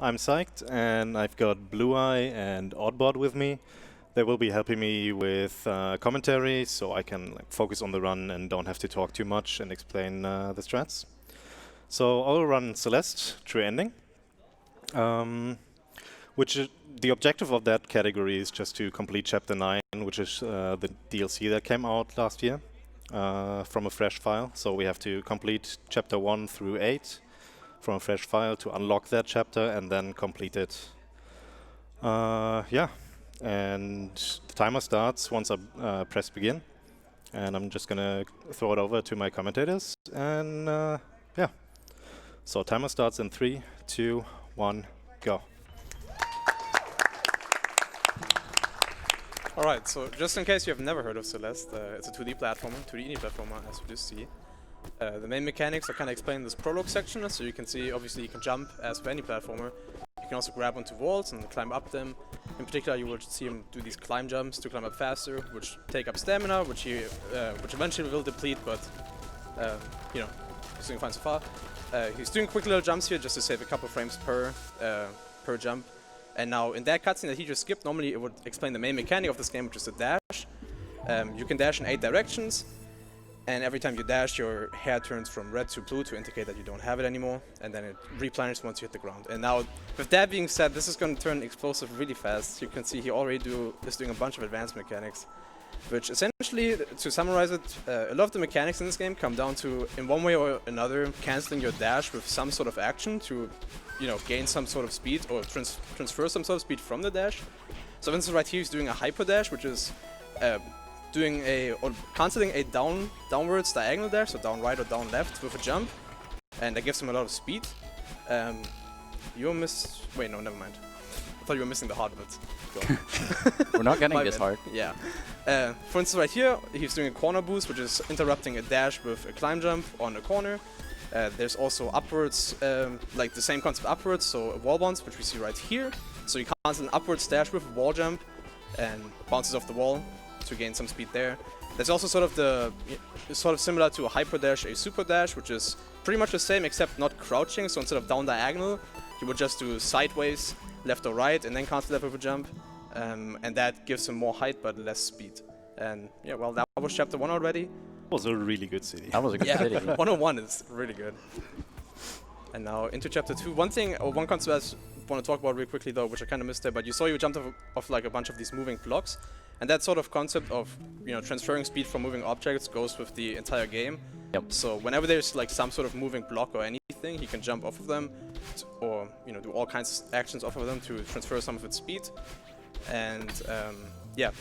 I'm psyched, and I've got Blue Eye and Oddbot with me. They will be helping me with commentary, so I can focus on the run and don't have to talk too much and explain the strats. So I'll run Celeste, True Ending. The objective of that category is just to complete Chapter 9, which is the DLC that came out last year from a fresh file. So we have to complete Chapter 1 through 8 from a fresh file to unlock that chapter and then complete it. Yeah, and the timer starts once I press begin. And I'm just gonna throw it over to my commentators and yeah. So timer starts in 3, 2, 1, go. Alright, so just in case you have never heard of Celeste, it's a 2D platformer, 2D indie platformer, as you just see. The main mechanics are kind of explained in this prologue section, so you can see, obviously you can jump as for any platformer. You can also grab onto walls and climb up them. In particular, you will see him do these climb jumps to climb up faster, which take up stamina, which eventually will deplete, but you know, he's doing fine so far. He's doing quick little jumps here just to save a couple frames per jump. And now in that cutscene that he just skipped, normally it would explain the main mechanic of this game, which is the dash. You can dash in 8 directions, and every time you dash, your hair turns from red to blue to indicate that you don't have it anymore, and then it replenishes once you hit the ground. And now, with that being said, this is going to turn explosive really fast. You can see he already is doing a bunch of advanced mechanics, which essentially, to summarize it, a lot of the mechanics in this game come down to, in one way or another, cancelling your dash with some sort of action to, you know, gain some sort of speed or transfer some sort of speed from the dash. So for instance, right here he's doing a hyper dash, which is cancelling a downwards diagonal dash, so down right or down left with a jump, and that gives him a lot of speed. Wait, no, never mind. I thought you were missing the hard bits. We're not getting this hard. Yeah. For instance, right here, he's doing a corner boost, which is interrupting a dash with a climb jump on a corner. There's also upwards, like the same concept upwards, so a wall bounce, which we see right here. So you cancel an upwards dash with a wall jump and bounces off the wall to gain some speed there. There's also sort of similar to a hyper dash, a super dash, which is pretty much the same except not crouching. So instead of down diagonal, you would just do sideways, left or right, and then cancel that with a jump. And that gives him more height but less speed. And yeah, well, that was chapter 1 already. Was a really good city. That was a good city. 101 is really good. And now into chapter 2. One concept I want to talk about real quickly though, which I kind of missed there, but you saw you jumped off like a bunch of these moving blocks. And that sort of concept of, you know, transferring speed from moving objects goes with the entire game. Yep. So whenever there's like some sort of moving block or anything, he can jump off of them, or, you know, do all kinds of actions off of them to transfer some of its speed. And yeah.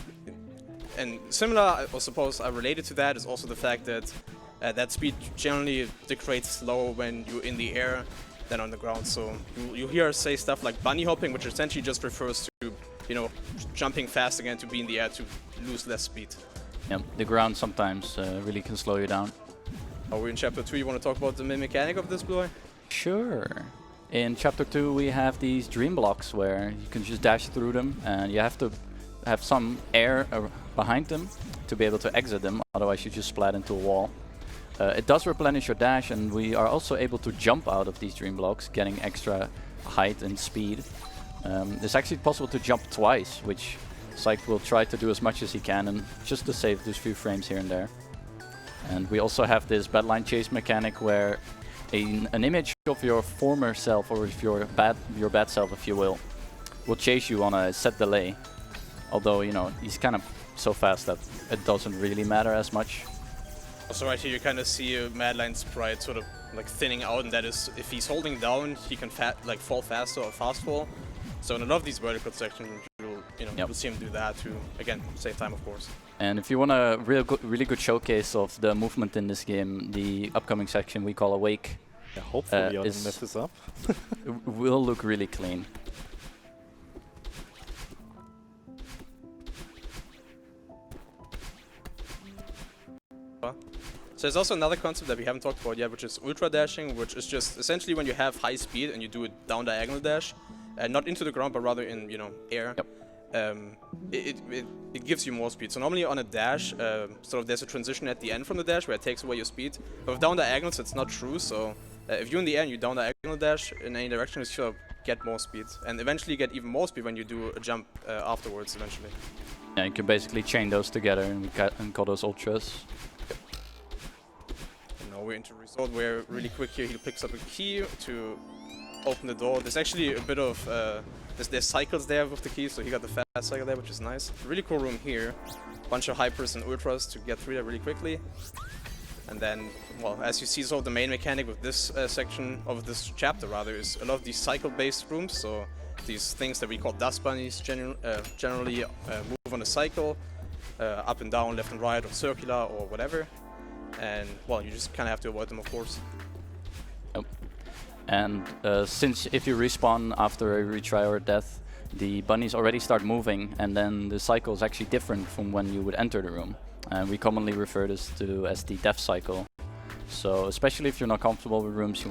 And similar, I suppose, related to that is also the fact that that speed generally degrades slower when you're in the air than on the ground. So you hear us say stuff like bunny hopping, which essentially just refers to, you know, jumping fast again to be in the air to lose less speed. Yeah, the ground sometimes really can slow you down. Are we in chapter 2? You want to talk about the main mechanic of this, Blue Eye? Sure. In chapter 2 we have these dream blocks where you can just dash through them, and you have to have some air behind them to be able to exit them, otherwise you just splat into a wall. It does replenish your dash, and we are also able to jump out of these dream blocks, getting extra height and speed. It's actually possible to jump twice, which Psych will try to do as much as he can, and just to save those few frames here and there. And we also have this badline chase mechanic where an image of your former self, or if your bad self, if you will chase you on a set delay. Although, you know, he's kind of so fast that it doesn't really matter as much. Also right here you kind of see a Madline sprite sort of like thinning out, and that is, if he's holding down, he can fall faster or fast fall. So in a lot of these vertical sections, you'll see him do that to, again, save time, of course. And if you want a really good showcase of the movement in this game, the upcoming section we call Awake. Yeah, hopefully I don't mess this up. Will look really clean. So there's also another concept that we haven't talked about yet, which is ultra dashing, which is just essentially when you have high speed and you do a down diagonal dash, not into the ground but rather in, you know, air. Yep. It gives you more speed. So normally on a dash, sort of there's a transition at the end from the dash where it takes away your speed. But with down diagonals, it's not true. So If you're in the air and you down diagonal dash in any direction, you sort of get more speed, and eventually get even more speed when you do a jump afterwards. Eventually. Yeah, you can basically chain those together and call those ultras. And now we're into resort where really quick here he picks up a key to open the door. There's actually a bit of there's cycles there with the key, so he got the fast cycle there, which is nice. Really cool room here. Bunch of hypers and ultras to get through there really quickly. And then, well, as you see, so the main mechanic with this section of this chapter rather is a lot of these cycle-based rooms. So these things that we call dust bunnies generally move on a cycle, up and down, left and right, or circular, or whatever. And well, you just kind of have to avoid them, of course. Yep. And since if you respawn after a retry or death, the bunnies already start moving, and then the cycle is actually different from when you would enter the room. And we commonly refer this to as the death cycle. So especially if you're not comfortable with rooms,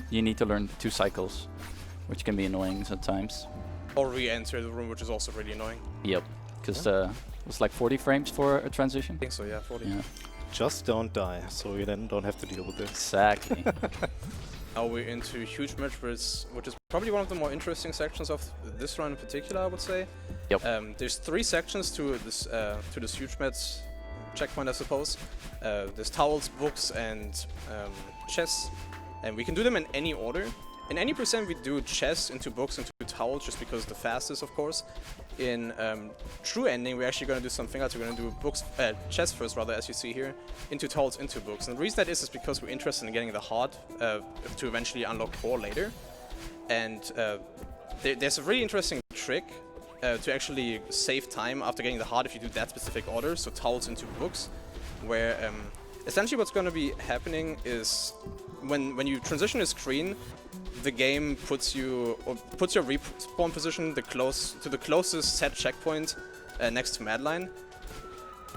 you need to learn 2 cycles, which can be annoying at times. Or re-enter the room, which is also really annoying. Yep, because it's like 40 frames for a transition. I think so, yeah, 40. Yeah. Just don't die, so you then don't have to deal with this. Exactly. Now we're into huge match, which is probably one of the more interesting sections of this run in particular, I would say. Yep. There's 3 sections to this huge match checkpoint, I suppose. There's towels, books, and chests, and we can do them in any order. In any percent, we do chests into books into towels, just because the fastest, of course. In true ending, we're actually going to do something else. We're going to do books, chests first, rather, as you see here, into towels, into books. And the reason that is because we're interested in getting the heart to eventually unlock core later. And there's a really interesting trick to actually save time after getting the heart if you do that specific order. So towels into books, where essentially what's going to be happening is when you transition a screen, the game puts your respawn position to the closest set checkpoint next to Madline,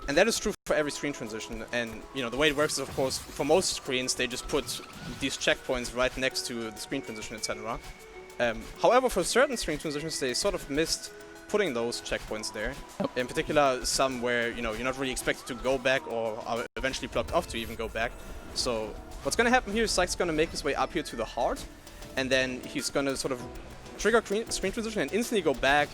and that is true for every screen transition. And you know the way it works is, of course, for most screens they just put these checkpoints right next to the screen transition, etc. However, for certain screen transitions, they sort of missed putting those checkpoints there. In particular, some where you're not really expected to go back or are eventually blocked off to even go back. So what's going to happen here is Sykes going to make his way up here to the heart, and then he's going to sort of trigger screen transition and instantly go back,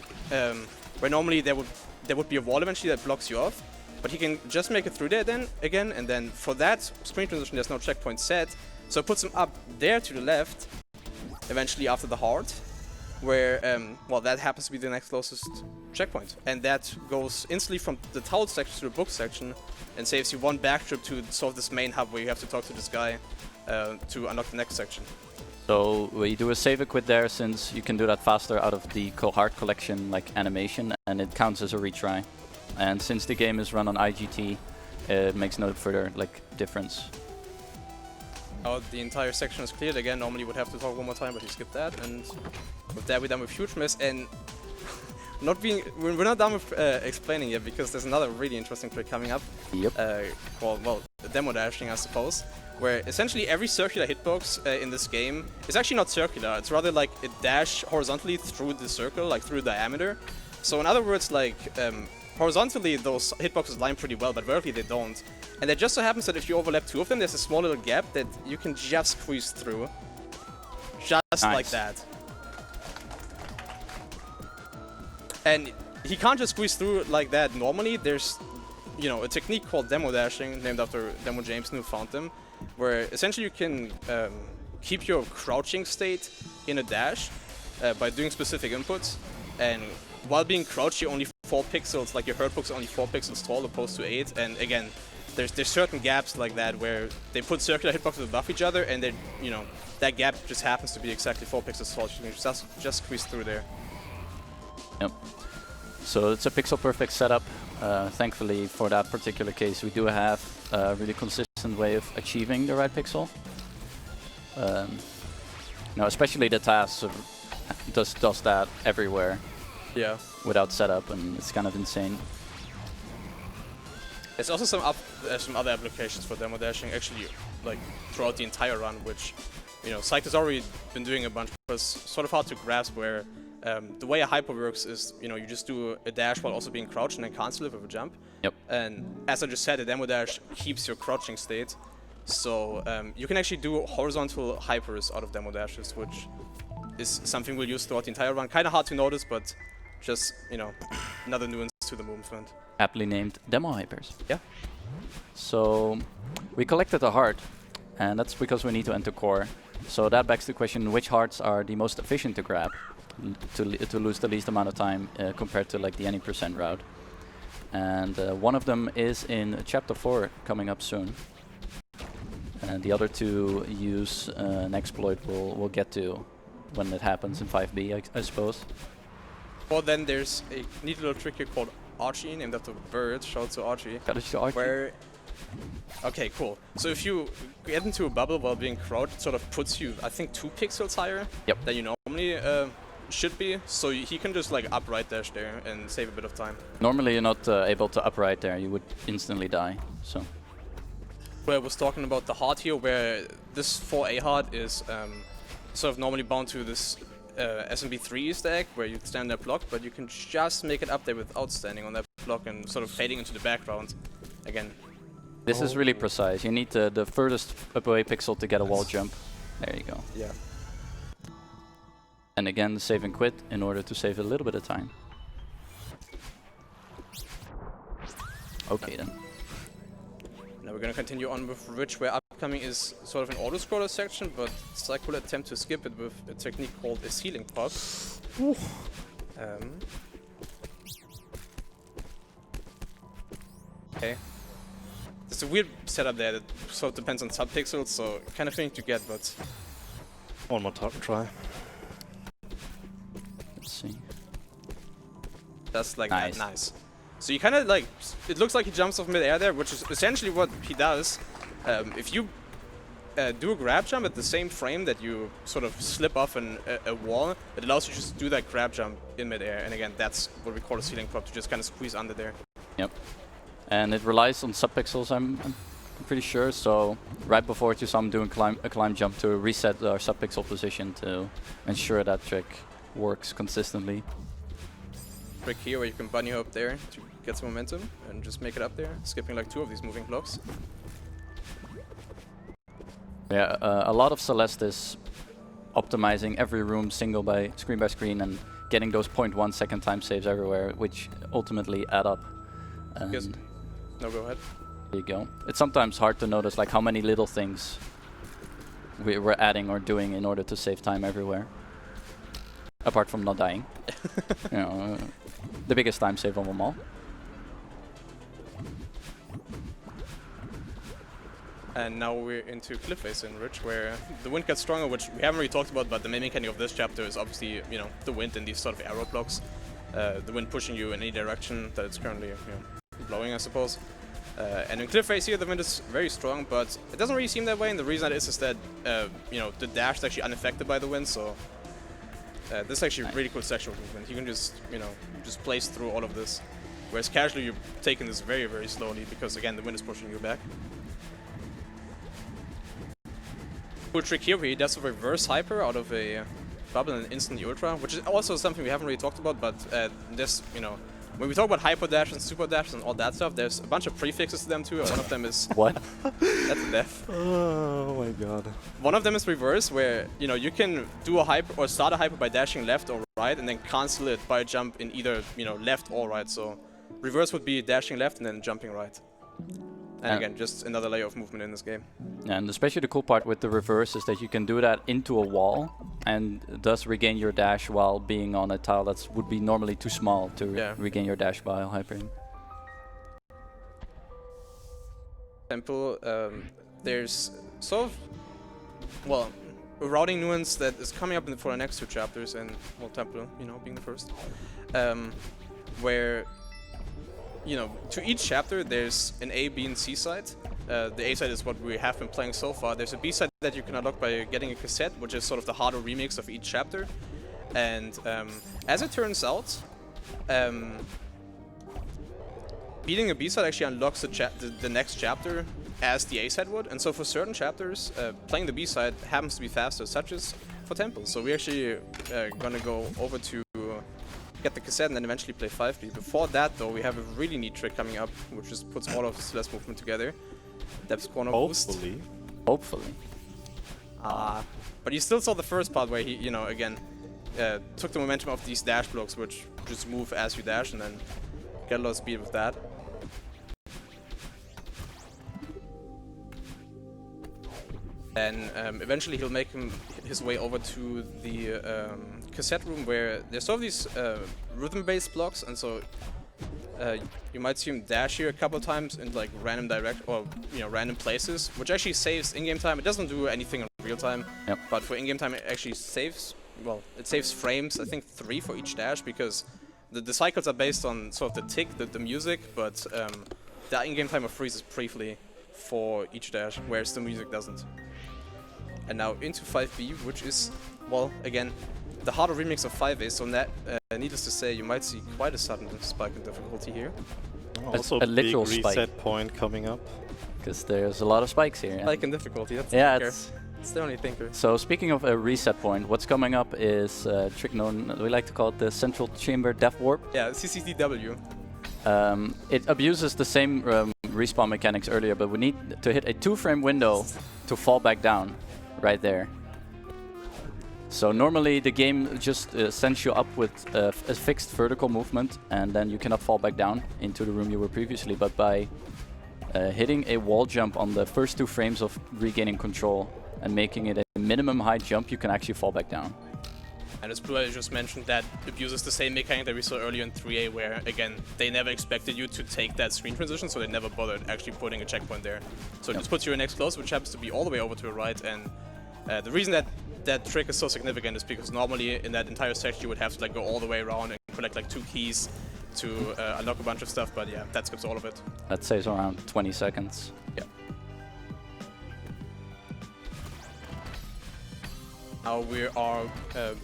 where normally there would be a wall eventually that blocks you off. But he can just make it through there then again, and then for that screen transition there's no checkpoint set, so it puts him up there to the left, eventually after the heart, where well, that happens to be the next closest checkpoint, and that goes instantly from the towel section to the book section and saves you one backtrip to sort of this main hub where you have to talk to this guy to unlock the next section. So we do a save and quit there, since you can do that faster out of the heart collection like animation, and it counts as a retry. And since the game is run on IGT, it makes no further difference. Now the entire section is cleared again. Normally you would have to talk one more time, but you skipped that, and with that we're done with huge miss. And we're not done with explaining yet, because there's another really interesting trick coming up. Yep. Called, well, demo dashing, I suppose, where essentially every circular hitbox in this game is actually not circular. It's rather like a dash horizontally through the circle, like through the diameter. So in other words, like horizontally those hitboxes line pretty well, but vertically they don't. And it just so happens that if you overlap 2 of them, there's a small little gap that you can just squeeze through. Just nice. like that. And he can't just squeeze through like that normally. There's, a technique called demo dashing, named after Demo James, who found them, where essentially you can keep your crouching state in a dash by doing specific inputs. And while being crouched, you're only 4 pixels, like your hurtbox is only 4 pixels tall opposed to 8. And again, there's certain gaps like that where they put circular hitboxes above each other, and that gap just happens to be exactly 4 pixels tall. So you can just squeeze through there. Yep. So it's a pixel perfect setup. Thankfully, for that particular case, we do have a really consistent way of achieving the right pixel. Especially the task does that everywhere. Yeah. Without setup, and it's kind of insane. There's also some other applications for demo dashing, actually, like throughout the entire run, which Psych has already been doing a bunch, but it's sort of hard to grasp. Where the way a hyper works is, you just do a dash while also being crouched, and then cancel it with a jump. Yep. And as I just said, a demo dash keeps your crouching state, So you can actually do horizontal hypers out of demo dashes, which is something we'll use throughout the entire run. Kind of hard to notice, but just, you know, another nuance to the movement. Aptly named demo hypers. Yeah. So we collected a heart, and that's because we need to enter core. So that begs the question, which hearts are the most efficient to grab to lose the least amount of time compared to like the any % route. And one of them is in chapter 4 coming up soon. And the other two use an exploit we'll get to when it happens in 5B, I suppose. Well, then there's a neat little trick here called Archie, named after a bird. Shout out to Archie. Got it to Archie? Where okay, cool. So if you get into a bubble while being crouched, it sort of puts you, I think, 2 pixels higher than you normally should be. So he can just like upright dash there and save a bit of time. Normally you're not able to upright there, you would instantly die. So. Where I was talking about the heart here, where this 4A heart is sort of normally bound to this SMB3 stack, where you stand there block, but you can just make it up there without standing on that block and sort of fading into the background again. This is really precise. You need the furthest away pixel to get a wall jump. There you go. Yeah. And again, save and quit in order to save a little bit of time. Okay then. Now we're gonna continue on with Rich, where upcoming is sort of an auto-scroller section, but Psych will attempt to skip it with a technique called a ceiling pop. Okay. There's a weird setup there that sort of depends on subpixels, so kind of thing to get, but... One more try. Let's see. That's like nice. Nice. So you kind of like, it looks like he jumps off mid-air there, which is essentially what he does. If you do a grab jump at the same frame that you sort of slip off a wall, it allows you just to do that grab jump in mid-air. And again, that's what we call a ceiling prop, to just kind of squeeze under there. Yep. And it relies on subpixels, I'm pretty sure. So right before it, you saw him doing a climb jump to reset our subpixel position to ensure that trick works consistently. Trick here where you can bunny hop there to get some momentum and just make it up there, skipping like 2 of these moving blocks. Yeah, a lot of Celeste is optimizing every room single by screen and getting those 0.1 second time saves everywhere, which ultimately add up. Yes. No, go ahead. There you go. It's sometimes hard to notice like how many little things we're adding or doing in order to save time everywhere. Apart from not dying. You know, the biggest time save of them all. And now we're into cliff face in Rich, where the wind gets stronger, which we haven't really talked about, but the main mechanic of this chapter is obviously, you know, the wind and these sort of arrow blocks. The wind pushing you in any direction that it's currently, you know, blowing, I suppose. And in cliff face here, the wind is very strong, but it doesn't really seem that way, and the reason that is that, you know, the dash is actually unaffected by the wind, so this is actually a really cool sectional movement. You can just, you know, just place through all of this. Whereas casually, you're taking this very, very slowly because, again, the wind is pushing you back. Cool trick here where he does a reverse hyper out of a bubble and instant ultra, which is also something we haven't really talked about, but this, you know, when we talk about hyper dash and super dash and all that stuff, there's a bunch of prefixes to them too, and one of them is... What? That's a death. Oh my god. One of them is reverse, where, you know, you can do a hyper or start a hyper by dashing left or right and then cancel it by a jump in either, you know, left or right. So reverse would be dashing left and then jumping right. And again, just another layer of movement in this game. And especially the cool part with the reverse is that you can do that into a wall and thus regain your dash while being on a tile that would be normally too small to regain your dash while hypering. Temple, there's sort of, well, a routing nuance that is coming up for the next 2 chapters, and, well, Temple, you know, being the first, where, you know, to each chapter there's an A, B, and C side. The A side is what we have been playing so far. There's a B side that you can unlock by getting a cassette, which is sort of the harder remix of each chapter. And as it turns out, beating a B side actually unlocks the next chapter as the A side would. And so for certain chapters, playing the B side happens to be faster, such as for Temple. So we're actually gonna go over to get the cassette and then eventually play 5B. Before that, though, we have a really neat trick coming up, which just puts all of the Celeste movement together. Depth corner boost. Hopefully. Hopefully. But you still saw the first part where he, you know, again, took the momentum of these dash blocks, which just move as you dash and then get a lot of speed with that. And eventually he'll make his way over to the cassette room where there's sort of these rhythm-based blocks, and so you might see him dash here a couple of times in like random random places, which actually saves in-game time. It doesn't do anything in real time, but for in-game time it actually saves. Well, it saves frames. I think 3 for each dash, because the cycles are based on sort of the tick, the music, but the in-game timer freezes briefly for each dash, whereas the music doesn't. And now into 5B, which is, well, again, the harder remix of 5A, so needless to say, you might see quite a sudden spike in difficulty here. Also a literal big spike. reset point coming up. Because there's a lot of spikes here. Spike in difficulty, that's yeah, the thinker. It's the only thinker. So speaking of a reset point, what's coming up is a trick known, we like to call it the Central Chamber Death Warp. Yeah, CCTW. It abuses the same respawn mechanics earlier, but we need to hit a 2-frame window to fall back down. Right there. So normally the game just sends you up with a fixed vertical movement, and then you cannot fall back down into the room you were previously, but by hitting a wall jump on the first 2 frames of regaining control and making it a minimum height jump, you can actually fall back down. And as Blue just mentioned, that abuses the same mechanic that we saw earlier in 3A, where, again, they never expected you to take that screen transition, so they never bothered actually putting a checkpoint there. So it just puts you next close, which happens to be all the way over to the right, and the reason that trick is so significant is because normally in that entire section you would have to like go all the way around and collect like 2 keys to unlock a bunch of stuff, but yeah, that skips all of it. That saves around 20 seconds. Yeah. Now we are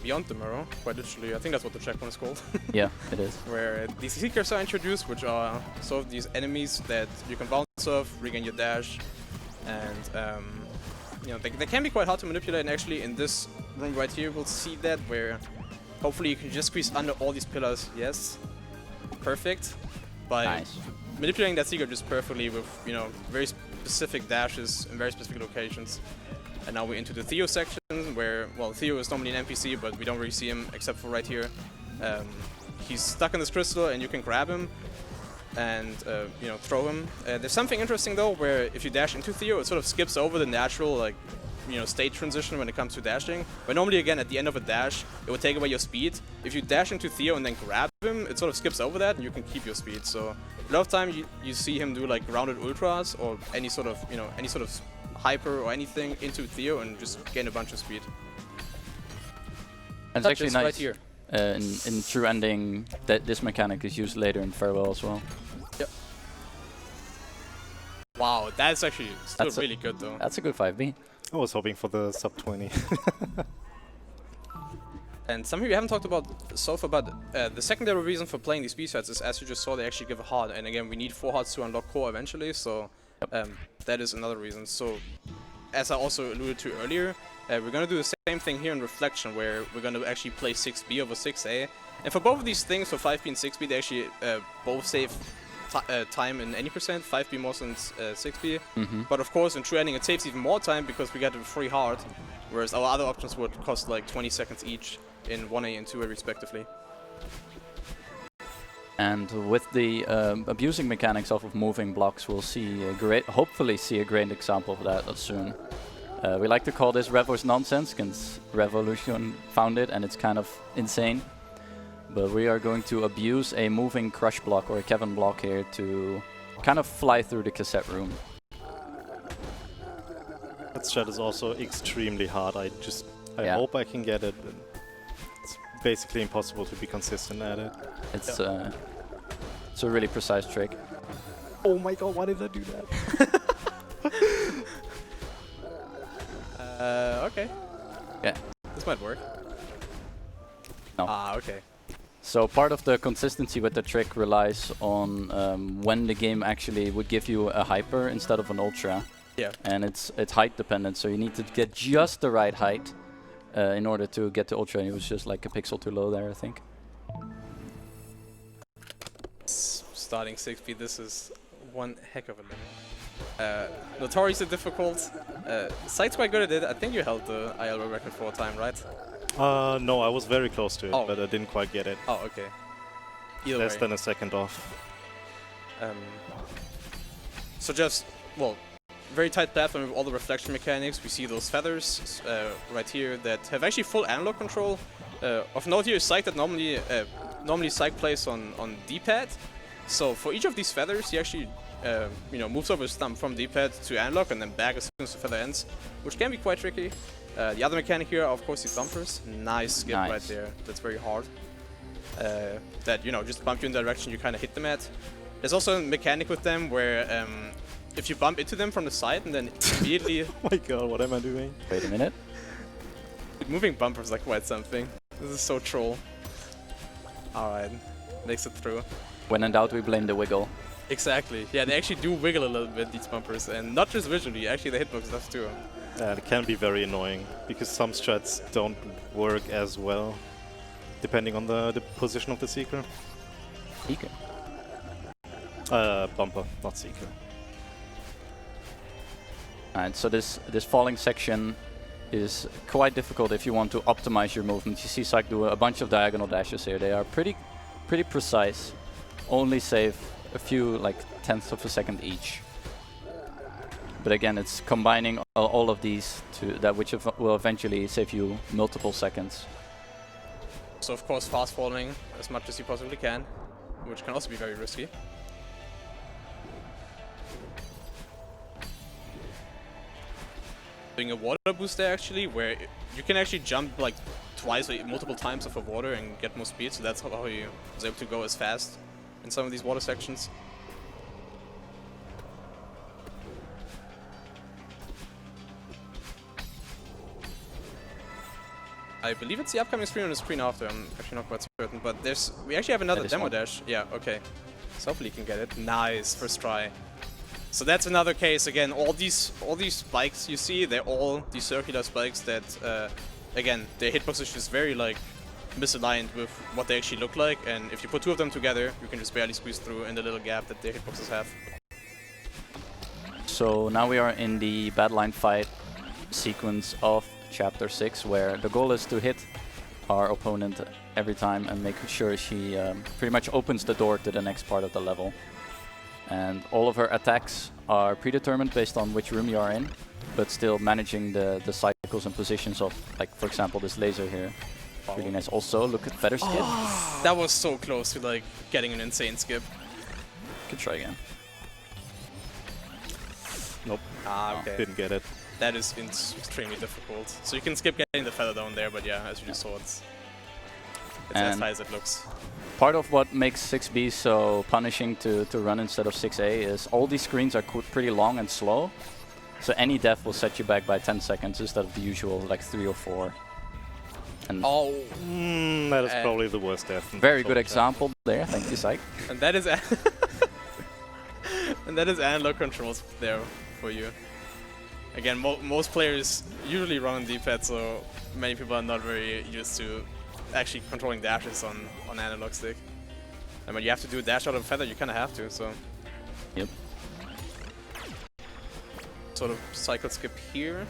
beyond the mirror, quite literally. I think that's what the checkpoint is called. Yeah, it is. Where these seekers are introduced, which are sort of these enemies that you can bounce off, regain your dash, and you know, they can be quite hard to manipulate. And actually, in this room right here, we'll see that where hopefully you can just squeeze under all these pillars. Yes, perfect. By manipulating that seeker just perfectly with, you know, very specific dashes in very specific locations. And now we're into the Theo section, where, well, Theo is normally an NPC, but we don't really see him except for right here. He's stuck in this crystal, and you can grab him and, you know, throw him. There's something interesting, though, where if you dash into Theo, it sort of skips over the natural, like, you know, state transition when it comes to dashing. But normally, again, at the end of a dash, it would take away your speed. If you dash into Theo and then grab him, it sort of skips over that, and you can keep your speed. So a lot of time you see him do, like, grounded ultras or any sort of, you know, any sort of hyper or anything into Theo and just gain a bunch of speed. And it's actually nice right here. In True Ending that this mechanic is used later in Farewell as well. Yep. Wow, that's actually still really good though. That's a good 5B. I was hoping for the sub 20. And something we haven't talked about so far, but the secondary reason for playing these B-sets is, as you just saw, they actually give a heart. And again, we need 4 hearts to unlock core eventually, so that is another reason. So, as I also alluded to earlier, we're going to do the same thing here in Reflection, where we're going to actually play 6B over 6A. And for both of these things, for 5B and 6B, they actually both save time in any percent, 5B more than 6B. But of course, in True Ending, it saves even more time because we get a free heart, whereas our other options would cost like 20 seconds each in 1A and 2A respectively. And with the abusing mechanics of moving blocks, we'll see hopefully see a great example of that soon. We like to call this Revo's nonsense, since Revolution found it, and it's kind of insane. But we are going to abuse a moving crush block or a Kevin block here to kind of fly through the cassette room. That strat is also extremely hard. I hope I can get it. It's basically impossible to be consistent at it. It's a really precise trick. Oh my god, why did I do that? Okay. Yeah. This might work. No. Ah, okay. So part of the consistency with the trick relies on when the game actually would give you a hyper instead of an ultra. Yeah. And it's height dependent, so you need to get just the right height in order to get to ultra. And it was just like a pixel too low there, I think. Starting 6B, this is one heck of a level. Notoriously difficult. Sight's quite good at it. I think you held the IL record for a time, right? No, I was very close to it, Oh. but I didn't quite get it. Oh, okay. Either Less way. than a second off. So just, well, very tight platform with all the reflection mechanics. We see those feathers right here that have actually full analog control. Of note here is Psych that normally Psych plays on D-pad. So for each of these feathers, he actually moves over his thumb from D-pad to analog and then back as soon as the feather ends, which can be quite tricky. The other mechanic here are of course these bumpers. Nice skip right there. That's very hard. That just bump you in the direction you kind of hit them at. There's also a mechanic with them where if you bump into them from the side and then immediately... Oh my god, what am I doing? Wait a minute. Moving bumpers are quite something. This is so troll. Alright, makes it through. When in doubt, we blame the wiggle. Exactly. Yeah, they actually do wiggle a little bit, these bumpers, and not just visually, actually the hitbox does too. It can be very annoying, because some strats don't work as well, depending on the position of the seeker. Seeker. Bumper, not seeker. And so this falling section is quite difficult if you want to optimize your movement. You see Psych do a bunch of diagonal dashes here. They are pretty precise. Only save a few, like tenths of a second each. But again, it's combining all of these to that, which will eventually save you multiple seconds. So of course fast falling as much as you possibly can, which can also be very risky. Doing a water boost there actually, where you can actually jump like twice or multiple times off of water and get more speed, so that's how he was able to go as fast in some of these water sections. I believe it's the upcoming screen on the screen after, I'm actually not quite certain, but we actually have another demo dash. Yeah, okay. So hopefully you can get it. Nice, first try. So that's another case again. All these spikes you see, they're all these circular spikes that, again, their hit position is very like misaligned with what they actually look like. And if you put two of them together, you can just barely squeeze through in the little gap that their hitboxes have. So now we are in the badline fight sequence of Chapter 6, where the goal is to hit our opponent every time and make sure she pretty much opens the door to the next part of the level. And all of her attacks are predetermined based on which room you are in, but still managing the cycles and positions of, like, for example, this laser here. Really nice. Also, look at feather skip. Oh, that was so close to like getting an insane skip. Could try again. Nope. Ah, okay. Didn't get it. That is extremely difficult. So you can skip getting the feather down there, but yeah, as you just saw, it's as high as it looks. Part of what makes 6B so punishing to run instead of 6A is all these screens are pretty long and slow. So any death will set you back by 10 seconds instead of the usual like 3 or 4. And that is probably the worst death. Very good example there. Thank you, Psych. And that is and that is analog controls there for you. Again, most players usually run on D-pad, so many people are not very used to actually controlling dashes on analog stick. And when you have to do a dash out of a feather, you kind of have to, so... Yep. Sort of cycle skip here.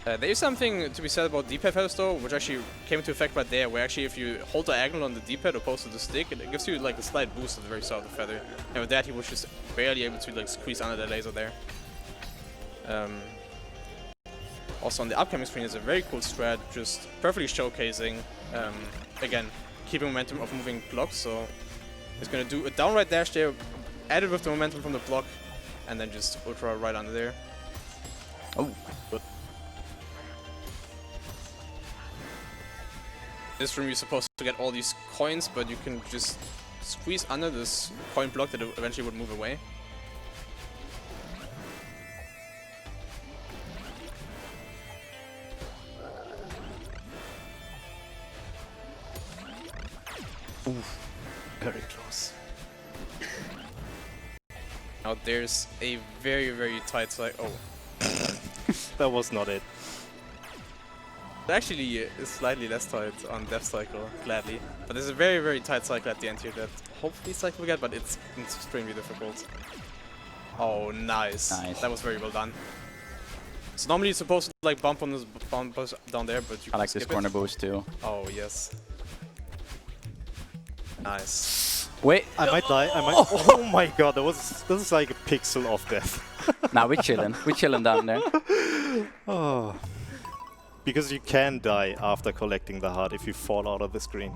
There is something to be said about D-pad feathers though, which actually came into effect right there, where actually if you hold diagonal on the D-pad opposed to the stick, it gives you like a slight boost at the very start of the feather. And with that he was just barely able to like squeeze under the laser there. Also on the upcoming screen is a very cool strat, just perfectly showcasing, again, keeping momentum of moving blocks, so it's going to do a downright dash there, added with the momentum from the block, and then just ultra right under there. Oh, good. This room you're supposed to get all these coins, but you can just squeeze under this coin block that eventually would move away. Oof. Very close. Now there's a very, very tight side. Oh. That was not it. It actually is slightly less tight on Death Cycle, gladly. But there's a very, very tight cycle at the end here that hopefully Cycle will get, but it's extremely difficult. Oh, nice. That was very well done. So normally you're supposed to like bump on this bump down there, but you I can like this skip corner it. boost too. Oh, yes. Nice. Wait. I might die. I might. Oh my god, this is like a pixel of death. Nah, we're chilling. We're chilling down there. Oh. Because you can die after collecting the heart if you fall out of the screen.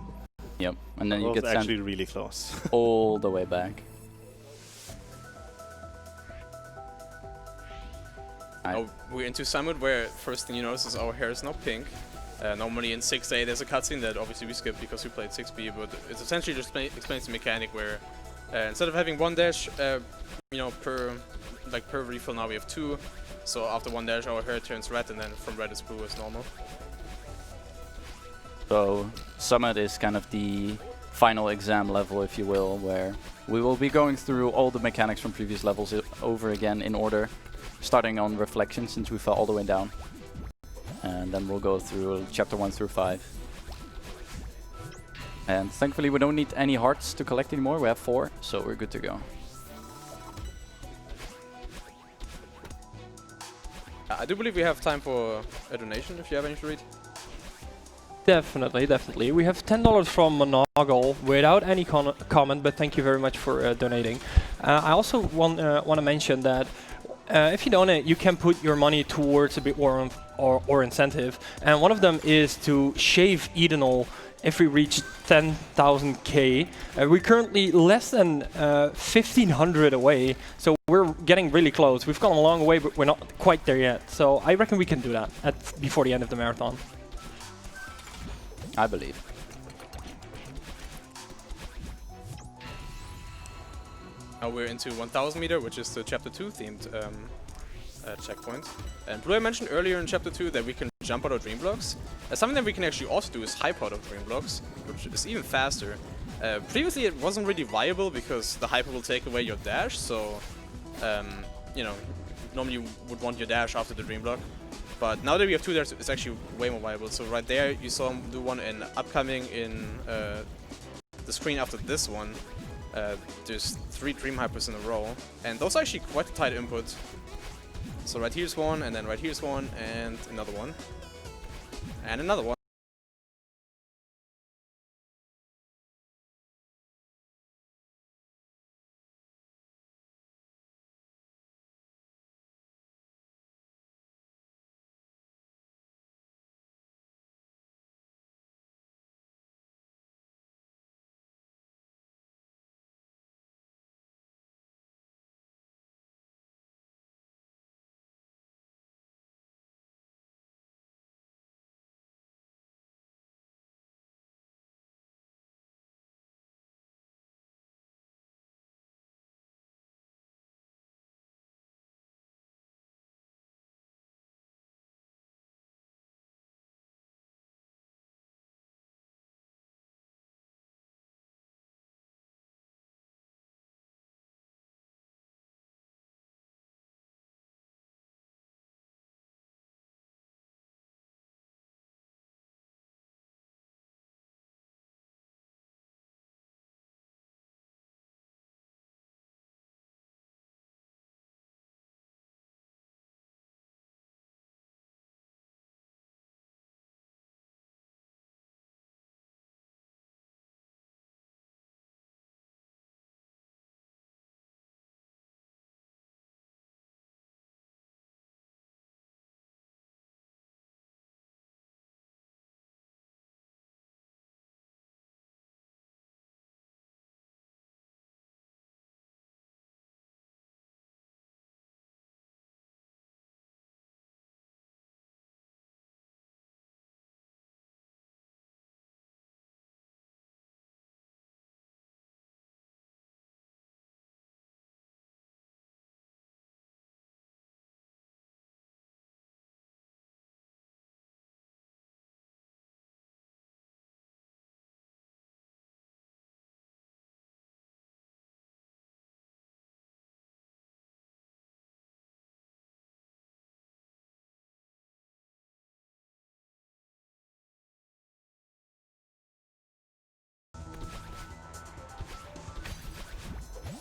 Yep. And then you That get was sent actually really close. all the way back. Oh, we're into some mode where first thing you notice is our hair is now pink. Normally in 6A there's a cutscene that obviously we skipped because we played 6B, but it essentially just explains the mechanic where instead of having one dash, you know, per refill, now we have two. So after one dash our hair turns red, and then from red is blue as normal. So Summit is kind of the final exam level, if you will, where we will be going through all the mechanics from previous levels over again in order, starting on Reflection since we fell all the way down. And then we'll go through chapter 1 through 5. And thankfully we don't need any hearts to collect anymore, we have 4, so we're good to go. I do believe we have time for a donation if you have any to read. Definitely, definitely. We have $10 from Monoggle without any comment, but thank you very much for donating. I also want to mention that if you donate, you can put your money towards a bit more or incentive, and one of them is to shave Edenol if we reach 10,000k. We're currently less than 1,500 away, so we're getting really close. We've gone a long way, but we're not quite there yet. So I reckon we can do that before the end of the marathon. I believe. Now we're into 1000 meter, which is the chapter 2 themed checkpoint. And Blue, I mentioned earlier in chapter 2 that we can jump out of dream blocks. Something that we can actually also do is hype out of dream blocks, which is even faster. Previously it wasn't really viable because the hyper will take away your dash, so you know, normally you would want your dash after the dream block. But now that we have two dash, it's actually way more viable. So right there you saw him do one, and upcoming in the screen after this one, there's 3 dream hypers in a row, and those are actually quite a tight input. So right here's one, and then right here's one, and another one, and another one.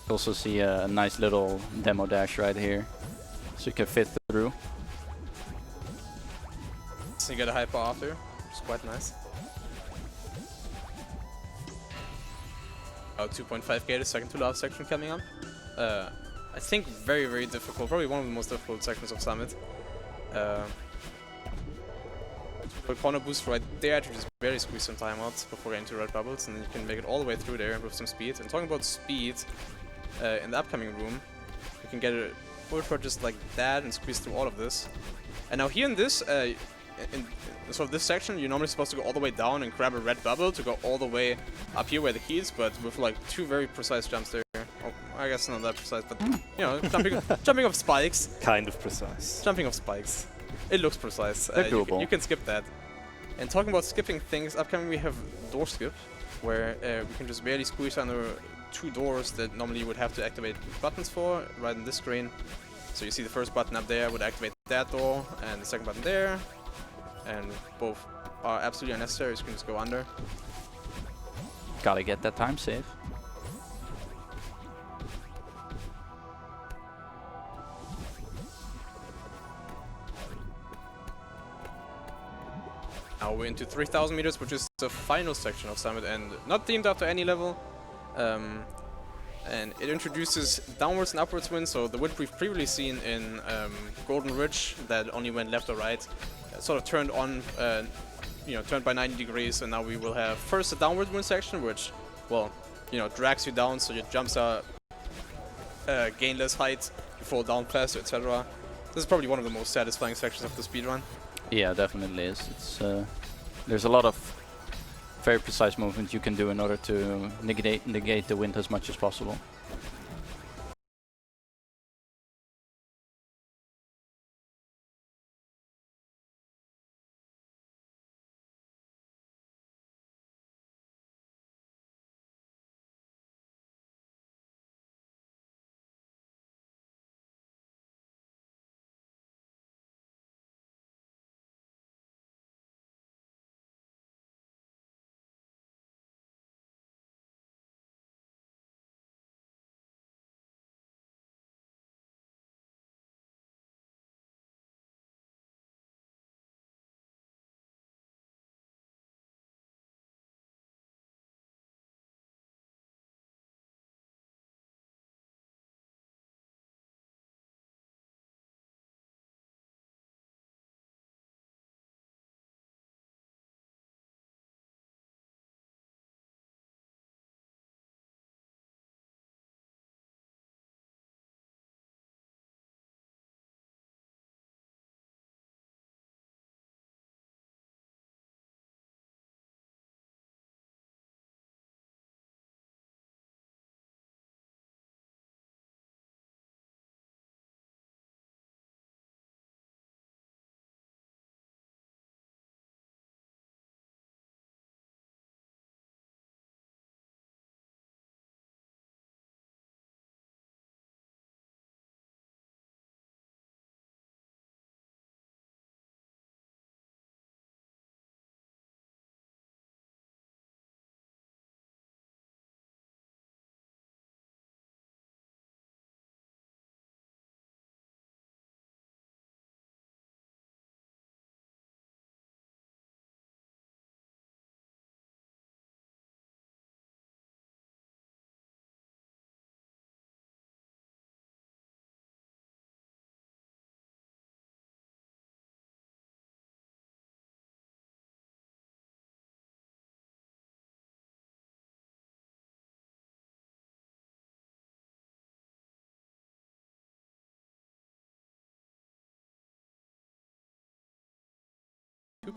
You also see a nice little demo dash right here, so you can fit through. So you get a hyper after, which is quite nice. 2.5k, the second to last section coming up. I think very, very difficult, probably one of the most difficult sections of Summit. The corner boost right there to just barely squeeze some time out before getting to red bubbles, and then you can make it all the way through there with some speed. And talking about speed, in the upcoming room, you can get a ultra just like that and squeeze through all of this. And now here in this, in sort of this section, you're normally supposed to go all the way down and grab a red bubble to go all the way up here where the key is, but with like 2 very precise jumps there. Oh, I guess not that precise, but you know, jumping off spikes. Kind of precise. Jumping off spikes. It looks precise. They're doable. You can skip that. And talking about skipping things, upcoming we have door skip, where we can just barely squeeze under 2 doors that normally you would have to activate buttons for, right in this screen. So you see the first button up there would activate that door, and the second button there. And both are absolutely unnecessary, so you can just go under. Gotta get that time save. Now we're into 3,000 meters, which is the final section of Summit and not themed after any level. And it introduces downwards and upwards wind, so the wind we've previously seen in Golden Ridge that only went left or right, sort of turned on, turned by 90 degrees, and now we will have first a downward wind section, which, well, drags you down, so your jumps are gain less height, you fall down faster, etc. This is probably one of the most satisfying sections of the speedrun. Yeah, definitely is. It's there's a lot of very precise movement you can do in order to negate the wind as much as possible.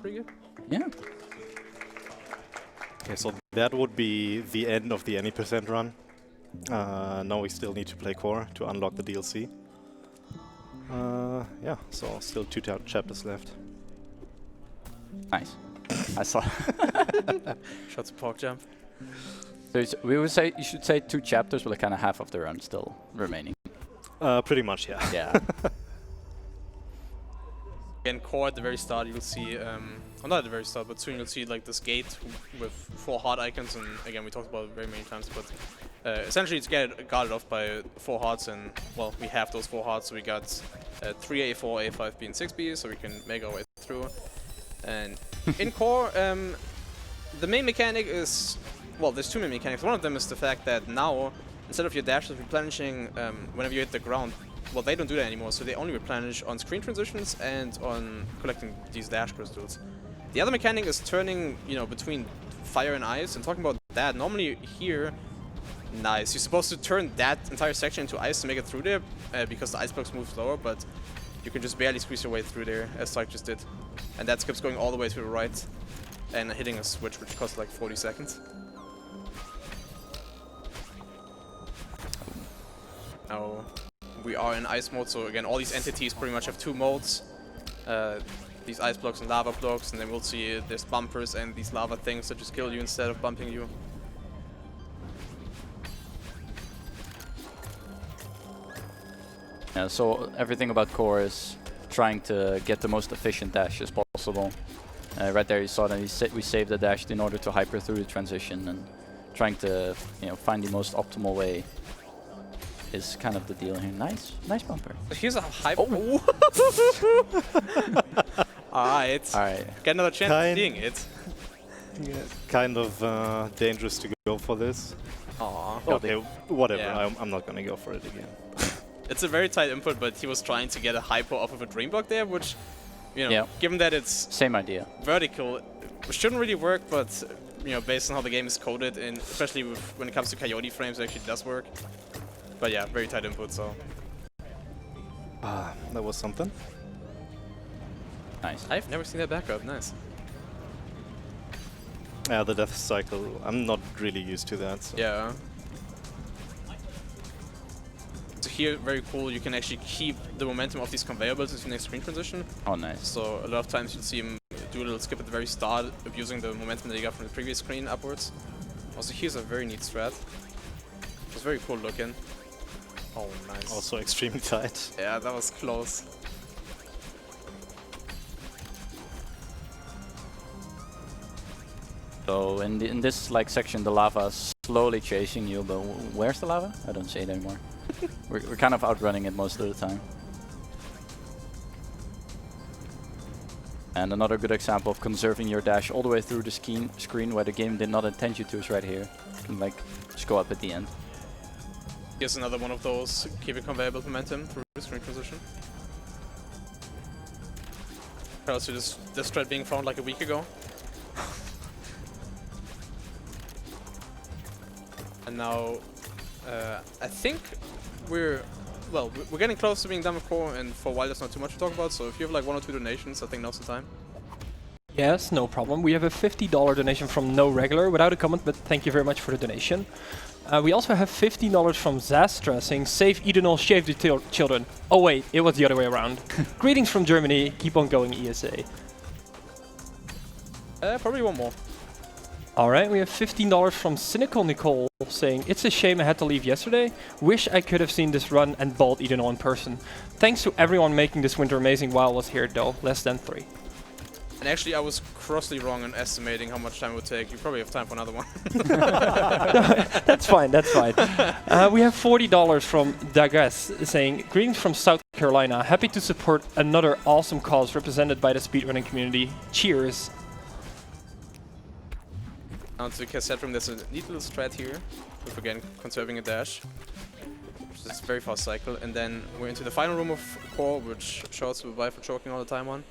Pretty good. Yeah. Okay, so that would be the end of the any percent run. Now we still need to play core to unlock the DLC. Yeah, so still 2 chapters left. Nice. I saw. Shots of pork jump. So we would say you should say 2 chapters, but like kind of half of the run still remaining. Pretty much, yeah. Yeah. again, core at the very start, you'll see, well, not at the very start, but soon you'll see like this gate with 4 heart icons, and again, we talked about it very many times, but essentially it's guarded off by 4 hearts, and well, we have those 4 hearts, so we got 3 A4, A5B, and 6B, so we can make our way through. And in core, the main mechanic is, well, there's 2 main mechanics. One of them is the fact that now, instead of your dashes replenishing whenever you hit the ground, well, they don't do that anymore, so they only replenish on screen transitions and on collecting these dash crystals. The other mechanic is turning, you know, between fire and ice, and talking about that, normally here, nice, you're supposed to turn that entire section into ice to make it through there, because the ice blocks move slower, but you can just barely squeeze your way through there, as Syke just did. And that skips going all the way to the right, and hitting a switch, which costs like 40 seconds. Now, we are in ice mode, so again, all these entities pretty much have 2 modes. These ice blocks and lava blocks, and then we'll see there's bumpers and these lava things that just kill you instead of bumping you. Yeah, so everything about core is trying to get the most efficient dash as possible. Right there you saw that we saved the dash in order to hyper through the transition, and trying to, you know, find the most optimal way is kind of the deal here. Nice bumper. Here's a hyper. Oh. Alright. Get another chance of seeing it. Yeah, kind of dangerous to go for this. Aww. Okay, whatever. Yeah. I'm not gonna go for it again. It's a very tight input, but he was trying to get a hyper off of a dream block there, which, you know, given that it's same idea, vertical, it shouldn't really work, but you know, based on how the game is coded, and especially when it comes to Coyote frames, it actually does work. But yeah, very tight input, so. That was something. Nice. I've never seen that back up. Nice. Yeah, the death cycle, I'm not really used to that. So. Yeah. So here, very cool, you can actually keep the momentum of these conveyor belts into the next screen transition. Oh, nice. So a lot of times you'll see him do a little skip at the very start, abusing the momentum that he got from the previous screen upwards. Also, here's a very neat strat. It's very cool looking. Oh, nice. Also extremely tight. Yeah, that was close. So in this like section, the lava is slowly chasing you, but where's the lava? I don't see it anymore. we're kind of outrunning it most of the time. And another good example of conserving your dash all the way through the screen where the game did not intend you to is right here. You can like just go up at the end. Here's another one of those keeping conveyor belt momentum through the screen transition. Also this strat being found like a week ago. And now, I think we're getting close to being done with core, and for a while there's not too much to talk about, so if you have like 1 or 2 donations, I think now's the time. Yes, no problem. We have a $50 donation from No Regular, without a comment, but thank you very much for the donation. We also have $15 from Zastra saying, save Edenol, shave the children. Oh wait, it was the other way around. Greetings from Germany, keep on going ESA. Probably 1 more. Alright, we have $15 from Cynical Nicole saying, it's a shame I had to leave yesterday. Wish I could have seen this run and bought Edenol in person. Thanks to everyone making this winter amazing while I was here though, less than 3. And actually I was grossly wrong in estimating how much time it would take. You probably have time for another one. That's fine, that's fine. We have $40 from Dagas saying, greetings from South Carolina. Happy to support another awesome cause represented by the speedrunning community. Cheers. Onto the cassette room, there's a neat little strat here, with again conserving a dash, which is a very fast cycle, and then we're into the final room of core, which shouts to Vive for choking all the time on,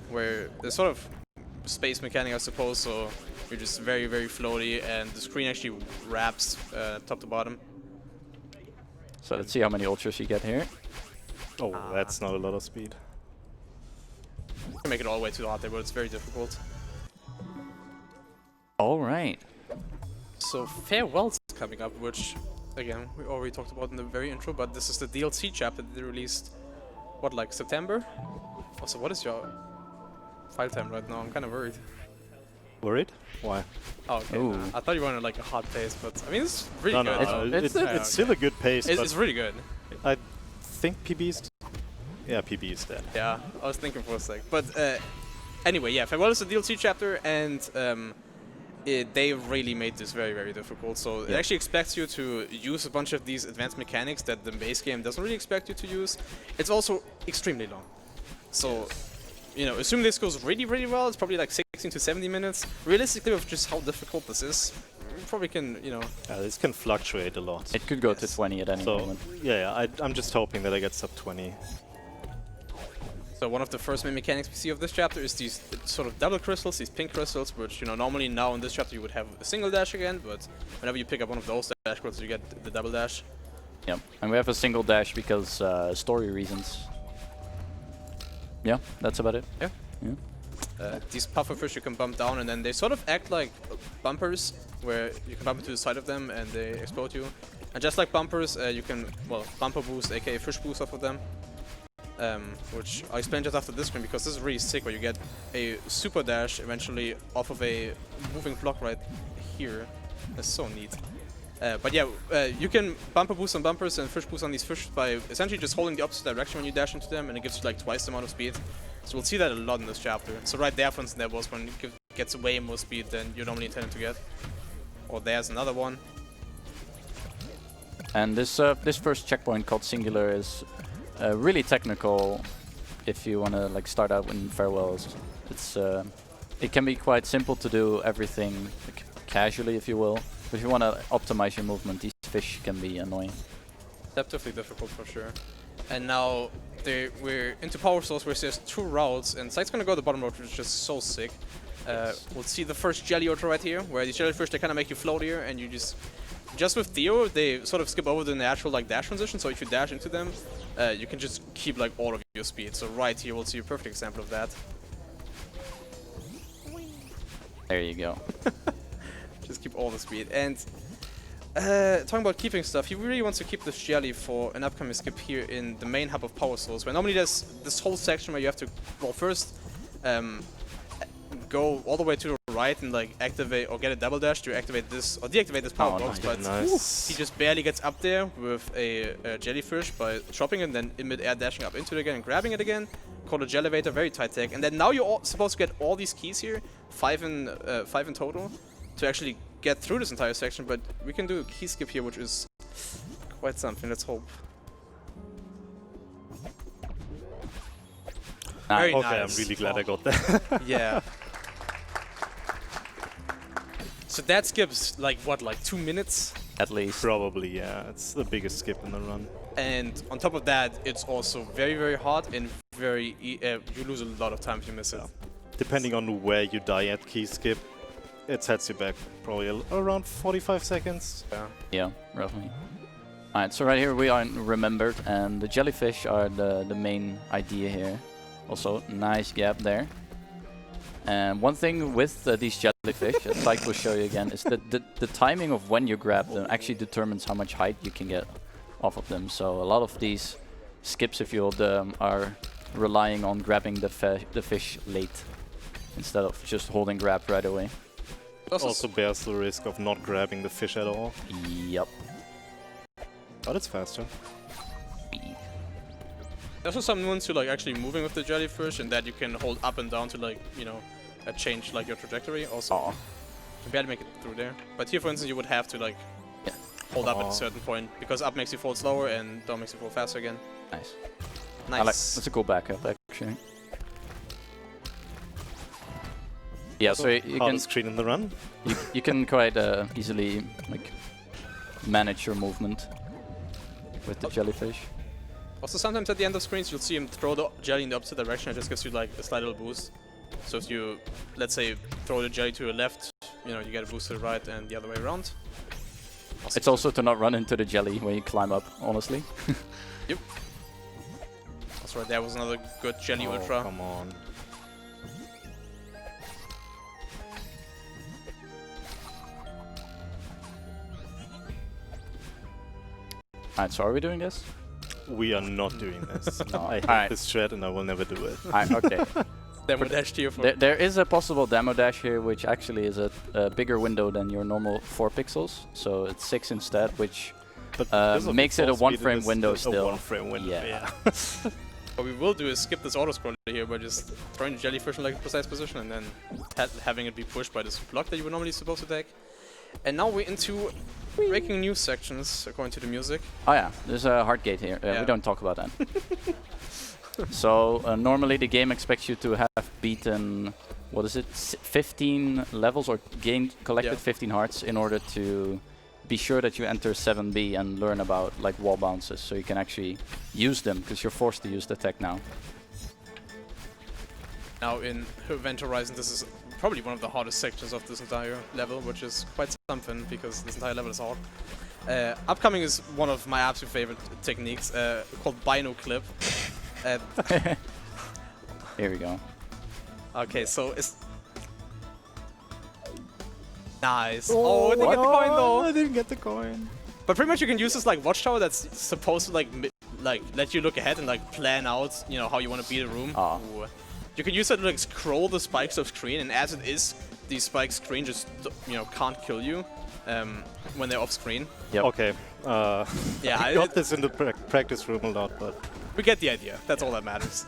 where there's sort of space mechanic, I suppose, so you're just very, very floaty, and the screen actually wraps top to bottom. So let's see how many ultras you get here. Oh, that's not a lot of speed. You can make it all the way to the hot there, but it's very difficult. Alright. So Farewell's coming up, which, again, we already talked about in the very intro, but this is the DLC chapter that they released, what, like September? Also, what is your file time right now? I'm kind of worried. Worried? Why? Oh, okay. Nah. I thought you wanted like a hot pace, but I mean, it's really good. No, it's still a good pace. It's really good. I think PB's Yeah, PB is dead. Yeah, I was thinking for a sec. But anyway, yeah, Farewell is a DLC chapter, and they really made this very, very difficult. So it actually expects you to use a bunch of these advanced mechanics that the base game doesn't really expect you to use. It's also extremely long. So, you know, assuming this goes really, really well, it's probably like 16 to 70 minutes. Realistically, with just how difficult this is, you probably can, you know... This can fluctuate a lot. It could go to 20 at any moment. Yeah, I'm just hoping that I get sub 20. So one of the first main mechanics we see of this chapter is these sort of double crystals, these pink crystals, which, you know, normally now in this chapter you would have a single dash again, but whenever you pick up one of those dash crystals, you get the double dash. Yep, and we have a single dash because story reasons. Yeah, that's about it. Yeah. These pufferfish you can bump down, and then they sort of act like bumpers, where you can bump into the side of them and they explode you. And just like bumpers, you can, well, bumper boost, aka fish boost off of them. Which I'll explain just after this screen, because this is really sick, where you get a super dash eventually off of a moving block right here. That's so neat. But yeah, you can bumper boost on bumpers and fish boost on these fish by essentially just holding the opposite direction when you dash into them, and it gives you like twice the amount of speed. So we'll see that a lot in this chapter. So right there, for instance, there was when it gets way more speed than you're normally intended to get. Or there's another one. And this this first checkpoint called Singular is really technical. If you want to like start out in Farewells, it's it can be quite simple to do everything like, casually, if you will. But if you want to optimize your movement, these fish can be annoying. Deceptively difficult for sure. And now we're into Power Source, where there's two routes, and Site's gonna go the bottom route, which is just so sick. We'll see the first jelly ultra right here, where these jellyfish, they kind of make you floatier, and you just with Theo, they sort of skip over the natural like dash transition. So if you dash into them, you can just keep like all of your speed. So right here, we'll see a perfect example of that. There you go. Just keep all the speed. And talking about keeping stuff, he really wants to keep this jelly for an upcoming skip here in the main hub of Power Source, where normally there's this whole section where you have to, well, first go all the way to the right and like activate or get a double dash to activate this or deactivate this power box, but he just barely gets up there with a jellyfish by chopping it and then in mid-air dashing up into it again and grabbing it again. Called a Jellyvator, very tight tech. And then now you're supposed to get all these keys here, five in total, to actually get through this entire section, but we can do a key skip here, which is quite something. Let's hope. Very okay, nice. I'm really glad I got that. Yeah. So that skips like what, like 2 minutes? At least. Probably, yeah. It's the biggest skip in the run. And on top of that, it's also very, very hard and very you lose a lot of time if you miss it. Depending on where you die at key skip, it sets you back probably around 45 seconds. Yeah, roughly. Alright, so right here we are in Remembered, and the jellyfish are the main idea here. Also, nice gap there. And one thing with these jellyfish, as Tyke will show you again, is that the timing of when you grab them actually determines how much height you can get off of them. So a lot of these skips, if you will, are relying on grabbing the fish late instead of just holding grab right away. Also bears the risk of not grabbing the fish at all. Yep. But it's faster. There's also some nuance to like actually moving with the jellyfish, and that you can hold up and down to like, you know, change like your trajectory. Also, you can barely make it through there. But here, for instance, you would have to like hold up at a certain point, because up makes you fall slower and down makes you fall faster again. Nice. Nice. That's a cool backup, actually. Yeah, so you can screen in the run. you can quite easily like manage your movement with the jellyfish. Also, sometimes at the end of screens, you'll see him throw the jelly in the opposite direction. It just gives you like a slight little boost. So if you, let's say, throw the jelly to the left, you know, you get a boost to the right and the other way around. It's also to not run into the jelly when you climb up, honestly. Yep. That's right, there was another good jelly ultra. Come on. Alright, so are we doing this? We are not doing this. No. I hate this shred and I will never do it. Okay. Demo dash tier 4. There is a possible demo dash here, which actually is a bigger window than your normal 4 pixels. So it's 6 instead, which makes it a 1 frame window still. A 1 frame window, yeah. What we will do is skip this auto-scroller here by just throwing the jellyfish in like a precise position and then having it be pushed by this block that you were normally supposed to take. And now we're into breaking news sections, according to the music. Oh yeah, there's a hard gate here. Yeah. We don't talk about that. So normally the game expects you to have beaten, what is it, 15 levels or collected 15 hearts in order to be sure that you enter 7B and learn about like wall bounces, so you can actually use them, because you're forced to use the tech now. Now in Event Horizon, this is probably one of the hardest sections of this entire level, which is quite something because this entire level is hard. Upcoming is one of my absolute favorite techniques, called binoclip. Here we go. Okay, so it's nice. Oh, I didn't get the coin though. I didn't get the coin. But pretty much you can use this like watchtower that's supposed to like let you look ahead and like plan out, you know, how you want to beat a room. Ooh. You can use it to like scroll the spikes of screen, and as it is, these spikes screen just, you know, can't kill you when they're off screen. Yep. Okay. Yeah, I got this in the practice room a lot, but we get the idea. That's all that matters.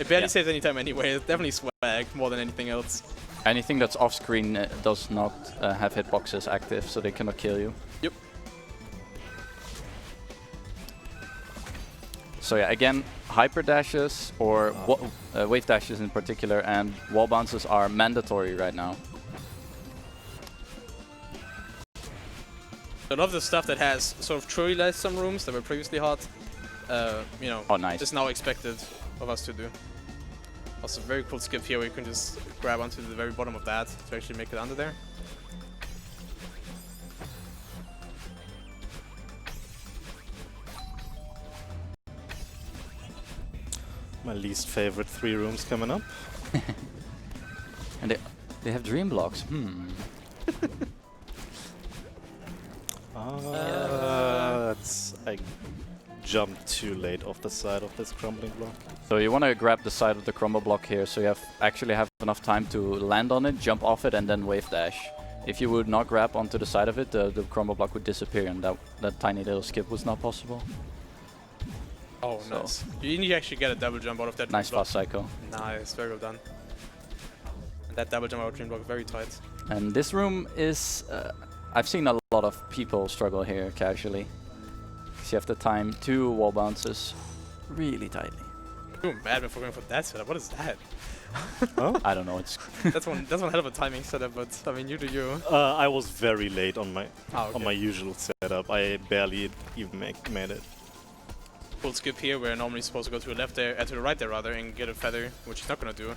It barely saves any time anyway. It's definitely swag more than anything else. Anything that's off screen does not have hitboxes active, so they cannot kill you. Yep. So yeah, again, hyper dashes or wave dashes in particular, and wall bounces are mandatory right now. A lot of the stuff that has sort of trivialized some rooms that were previously hard, you know, is now expected of us to do. Also, very cool skip here where you can just grab onto the very bottom of that to actually make it under there. my least favorite 3 rooms coming up. And they have dream blocks. I jumped too late off the side of this crumbling block. So you want to grab the side of the crumble block here, so you actually have enough time to land on it, jump off it, and then wave dash. If you would not grab onto the side of it, the crumble block would disappear, and that tiny little skip was not possible. Oh, So nice. You need to actually get a double jump out of that nice dream block. fast cycle. Nice, very well done. And that double jump out of dream block, very tight. And this room is... I've seen a lot of people struggle here casually. Because you have to time 2 wall bounces really tightly. Ooh, madman for going for that setup. What is that? Huh? I don't know, it's... that's one hell of a timing setup, but I mean, you do you. I was very late on my Okay. on my usual setup. I barely even made it. Full skip here, where normally supposed to go to the left there, to the right there rather, and get a feather, which he's not gonna do.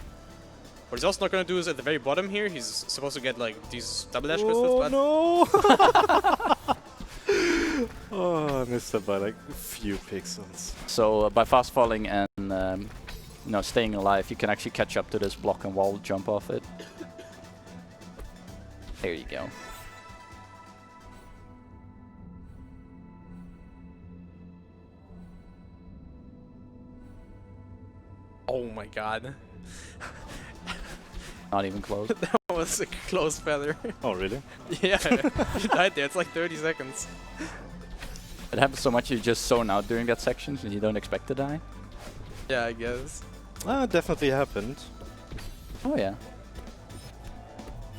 What he's also not gonna do is at the very bottom here, he's supposed to get like these double dash crystals, but no! Oh, I missed it by like a few pixels. So by fast falling and you know, staying alive, you can actually catch up to this block and wall jump off it. There you go. oh my god. Not even close. That was a close feather. Oh, really? Yeah, you died there, it's like 30 seconds. It happens so much you just zone out during that section and you don't expect to die. Yeah, I guess. Definitely happened. Oh yeah.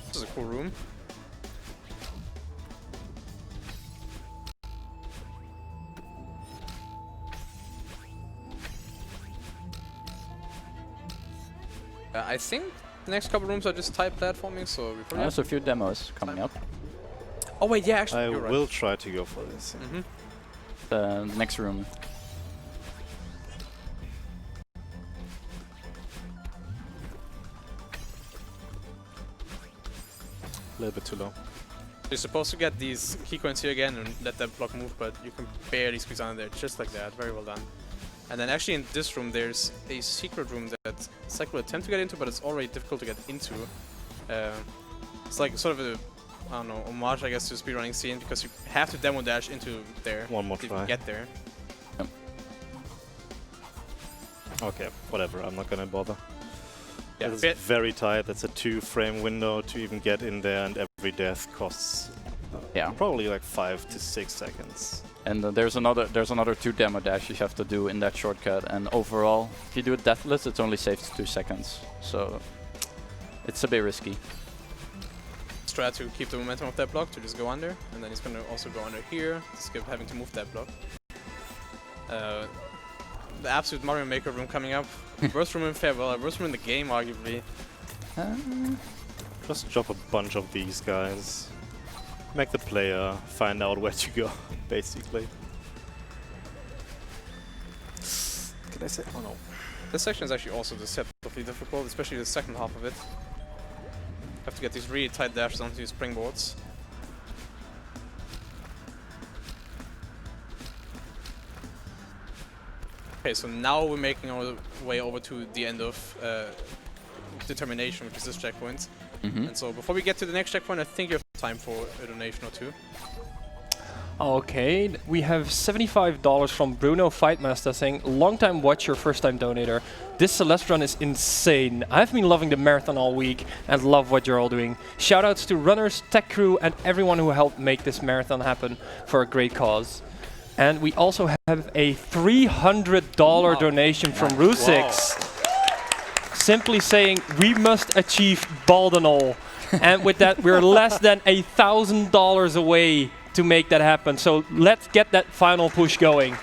This is a cool room. I think the next couple rooms are just type platforming, so we probably There's a few demos coming up. Oh wait, yeah, actually, I you're will right. try to go for this. The next room. A little bit too low. You're supposed to get these key coins here again and let that block move, but you can barely squeeze under there, just like that. Very well done. And then actually in this room there's a secret room that Sec will attempt to get into, but it's already difficult to get into. It's like sort of a, I don't know, homage I guess to the speedrunning scene, because you have to demo dash into there One more to try. get there. Okay, whatever. I'm not gonna bother. Yeah, It's very tight. That's a 2-frame window to even get in there, and every death costs Yeah. Probably like 5 to 6 seconds. And there's another 2 demo dashes you have to do in that shortcut. And overall, if you do it deathless, it's only safe to 2 seconds. So it's a bit risky. Let's try to keep the momentum of that block to just go under, and then he's going to also go under here to skip having to move that block. The absolute Mario Maker room coming up. Worst room in Farewell, worst room in the game, arguably. Just drop a bunch of these guys. Make the player find out where to go, basically. Can I say? Oh no. This section is actually also deceptively difficult, especially the second half of it. Have to get these really tight dashes onto these springboards. Okay, so now we're making our way over to the end of Determination, which is this checkpoint. And so before we get to the next checkpoint, I think you have time for a donation or two. Okay, we have $75 from Bruno Fightmaster saying, long-time watcher, first-time donator. This Celeste run is insane. I've been loving the marathon all week and love what you're all doing. Shoutouts to runners, tech crew, and everyone who helped make this marathon happen for a great cause. And we also have a $300 donation from Rusix. Simply saying, we must achieve Baldenol. And with that, we're less than $1,000 away to make that happen. So let's get that final push going.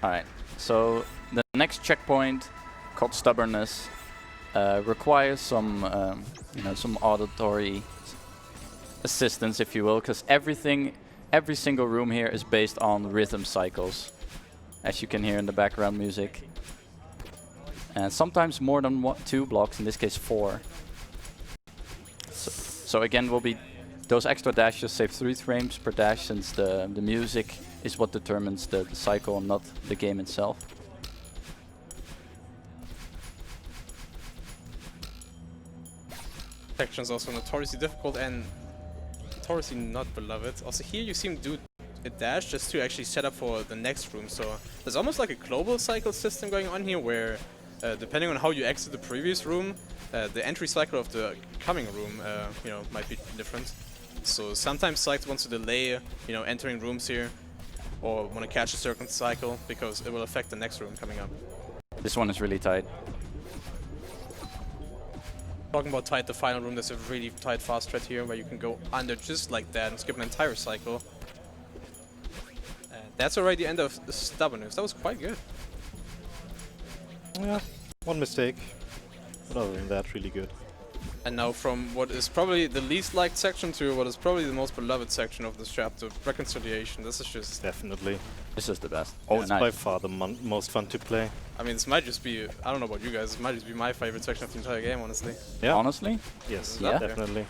Alright, so the next checkpoint, called Stubbornness, requires some, some auditory assistance, if you will, because every single room here is based on rhythm cycles, as you can hear in the background music. And sometimes more than 2 blocks, in this case 4. So again, will be those extra dashes save 3 frames per dash, since the music is what determines the cycle, not the game itself. Section is also notoriously difficult and notoriously not beloved. Also here you seem to do a dash just to actually set up for the next room. So there's almost like a global cycle system going on here where depending on how you exit the previous room, the entry cycle of the coming room, might be different. So sometimes Cycles wants to delay, entering rooms here, or want to catch a certain cycle because it will affect the next room coming up. This one is really tight. Talking about tight, the final room, there's a really tight fast thread here where you can go under just like that and skip an entire cycle. And that's already the end of the Stubbornness. That was quite good. Yeah, one mistake. But other than that, really good. And now from what is probably the least liked section to what is probably the most beloved section of this chapter, Reconciliation. This is just... Definitely. This is the best. Oh, it's by far the most fun to play. I mean, this might just be... I don't know about you guys, this might just be my favorite section of the entire game, honestly. Yeah. Honestly? Yes, yeah, definitely.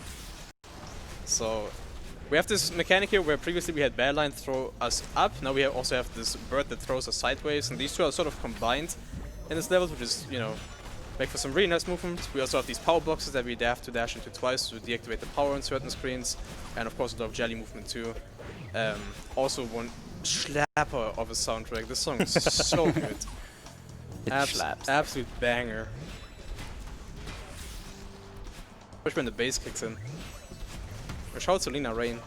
So, we have this mechanic here where previously we had Badline throw us up, now we also have this bird that throws us sideways, and these two are sort of combined in this level, which is, make for some really nice movements. We also have these power boxes that we have to dash into twice to deactivate the power on certain screens, and of course a lot of jelly movement too. Also one slapper of a soundtrack. This song is so good. It slaps. Absolute banger. Especially when the bass kicks in. Shout out to Lena Rain.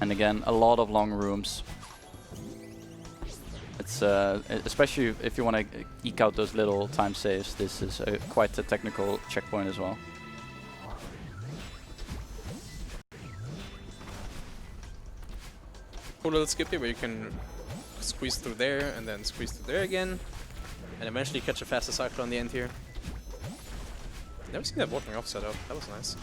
And again, a lot of long rooms. It's especially if you want to eke out those little time saves, this is quite a technical checkpoint as well. Cool little skip here where you can squeeze through there and then squeeze through there again, and eventually catch a faster cycle on the end here. Never seen that walking off setup. That was nice.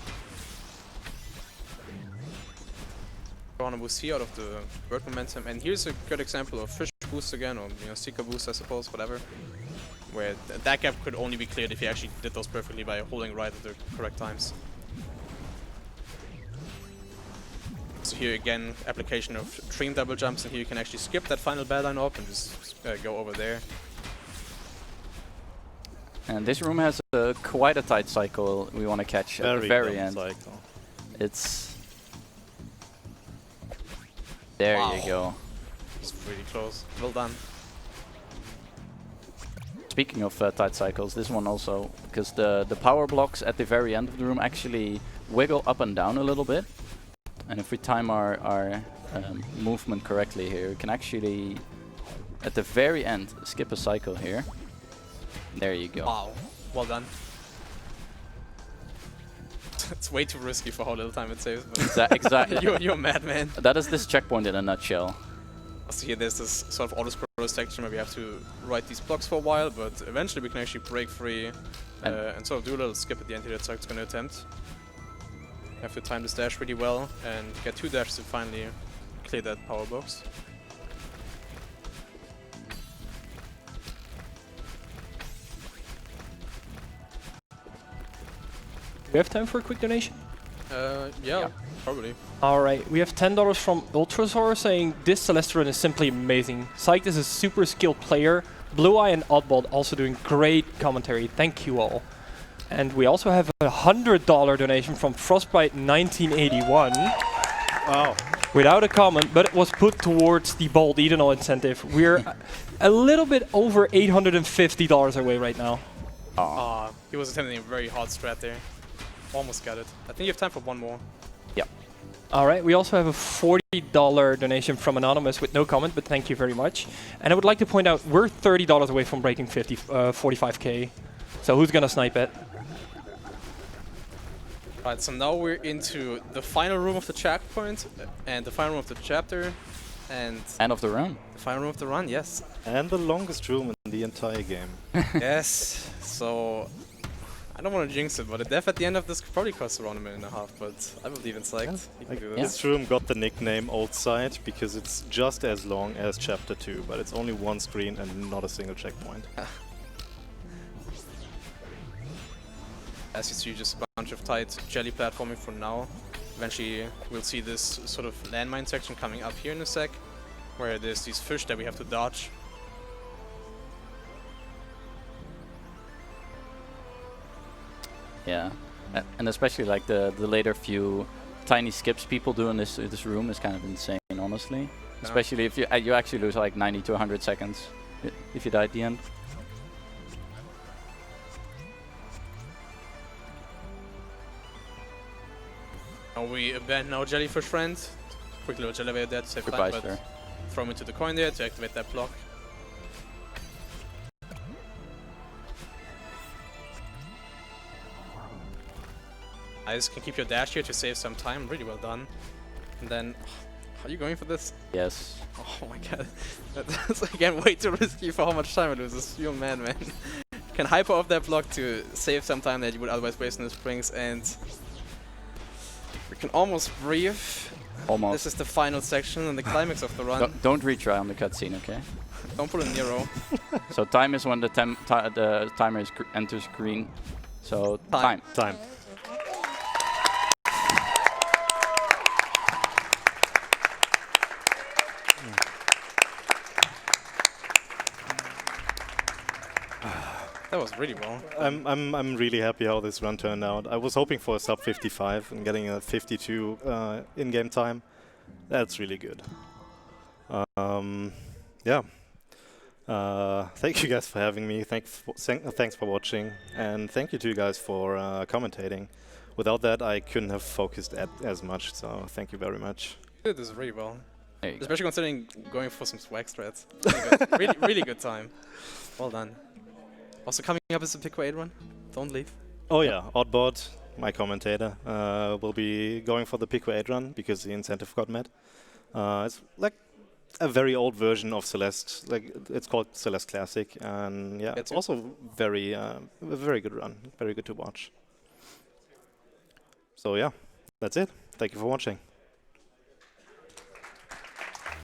On a boost here out of the bird momentum, and here's a good example of fish boost again, or seeker boost I suppose, whatever, where that gap could only be cleared if you actually did those perfectly by holding right at the correct times. So here again, application of dream double jumps, and here you can actually skip that final Badline up and just go over there. And this room has quite a tight cycle we want to catch at the very end. Cycle. It's There Wow. you go. It's really close. Well done. Speaking of tight cycles, this one also, because the power blocks at the very end of the room actually wiggle up and down a little bit. And if we time our movement correctly here, we can actually, at the very end, skip a cycle here. There you go. Wow. Well done. It's way too risky for how little time it saves. But Exactly. you're a madman. That is this checkpoint in a nutshell. So here there's this sort of auto-scroller section where we have to write these blocks for a while, but eventually we can actually break free and sort of do a little skip at the end here that Zog's going to attempt. You have to time this dash really well and get 2 dashes to finally clear that power box. Do we have time for a quick donation? Yeah, probably. Alright, we have $10 from Ultrasaur saying this Celeste run is simply amazing. Psyched is a super skilled player. Blue Eye and Oddball also doing great commentary. Thank you all. And we also have a $100 donation from Frostbite 1981. Wow. Without a comment, but it was put towards the Bold Edenol incentive. We're a little bit over $850 away right now. He was attempting a very hard strat there. Almost got it. I think you have time for one more. Yep. Alright, we also have a $40 donation from Anonymous with no comment, but thank you very much. And I would like to point out, we're $30 away from breaking 45k. So who's gonna snipe it? Right, so now we're into the final room of the checkpoint and the final room of the chapter and End of the run. the final room of the run, yes. And the longest room in the entire game. Yes, so I don't want to jinx it, but a death at the end of this could probably cost around 1.5 minutes, but I believe in Psyched. He can do this. This room got the nickname Old Side because it's just as long as Chapter 2, but it's only one screen and not a single checkpoint. As you see, just a bunch of tight jelly platforming for now. Eventually we'll see this sort of landmine section coming up here in a sec, where there's these fish that we have to dodge. Yeah, and especially like the later few tiny skips people do in this room is kind of insane, honestly. Especially if you actually lose like 90 to 100 seconds if you die at the end. Now we abandon our jellyfish friend. Quick little jelly there to save Goodbye, time, but sir. throw him into the coin there to activate that block. Nice, can keep your dash here to save some time. Really well done. And then, are you going for this? Yes. Oh my god, that's again way too risky for how much time it loses. You're a madman. Can hyper off that block to save some time that you would otherwise waste in the springs, and we can almost breathe. Almost. This is the final section and the climax of the run. Don't retry on the cutscene, okay? Don't pull a Nero. So time is when the timer enters green. So time. Time. That was really well. I'm really happy how this run turned out. I was hoping for a sub 55 and getting a 52 in-game time. That's really good. Yeah. Thank you guys for having me. Thanks for watching, and thank you to you guys for commentating. Without that, I couldn't have focused as much. So thank you very much. You did this really well. There you go. Especially considering going for some swag strats. Really good, really good time. Well done. Also coming up is the Pico 8 run. Don't leave. Oh yeah, Oddbot, my commentator, will be going for the Pico 8 run because the incentive got met. It's like a very old version of Celeste. Like it's called Celeste Classic, and yeah, it's also a very good run, very good to watch. So yeah, that's it. Thank you for watching.